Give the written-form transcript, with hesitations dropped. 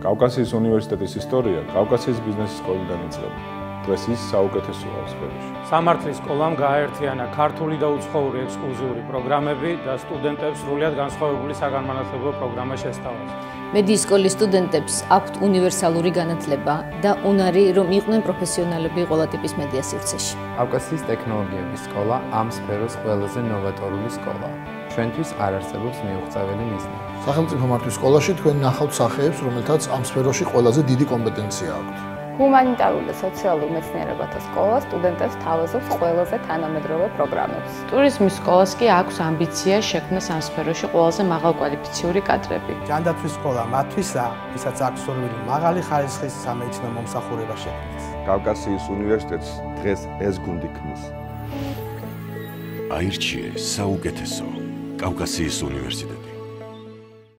კავკასიის უნივერსიტეტის ისტორია კავკასიის ბიზნესის სკოლიდან იწყება. დღეს ის საუკეთესოა ამ სფეროში. სამართლის სკოლამ გააერთიანა ქართული და უცხოური ექსკლუზიური პროგრამები და სტუდენტებს სრულიად განსხვავებული საგანმანათლებლო პროგრამა შესთავაზა. მედიის სკოლის სტუდენტებს აქვთ უნივერსალური განათლება და უნარი, რომ იყვნენ პროფესიონალები ყველა ტიპის მედია სივრცეში. კავკასიის ტექნოლოგიების სკოლა ამ სფეროს ყველაზე ნოვატორული სკოლაა. ჩვენთვის არ არსებობს მიუღწეველი მიზნი. სახელმწიფო მართვის სკოლაში თქვენ ნახავთ სახეებს, რომელთაც ამ სფეროში ყველაზე დიდი კომპეტენცია აქვთ. ჰუმანიტარულ და სოციალურ მეცნიერებათა სკოლა სტუდენტებს თავაზობს ყველაზე თანამედროვე პროგრამებს. ტურიზმის სკოლას კი აქვს ამბიცია შექმნას ამ სფეროში ყველაზე მაღალკვალიფიციური კადრები. ჯანდაცვის სკოლა მათთვისაა, ვისაც აქსორვილი მაღალი ხარისხის სამედიცინო მომსახურება შექმნას. კავკასიის უნივერსიტეტს დღეს ეს გუნდი ქმნის. აირჩიე საუკეთესო კავკასიის უნივერსიტეტი.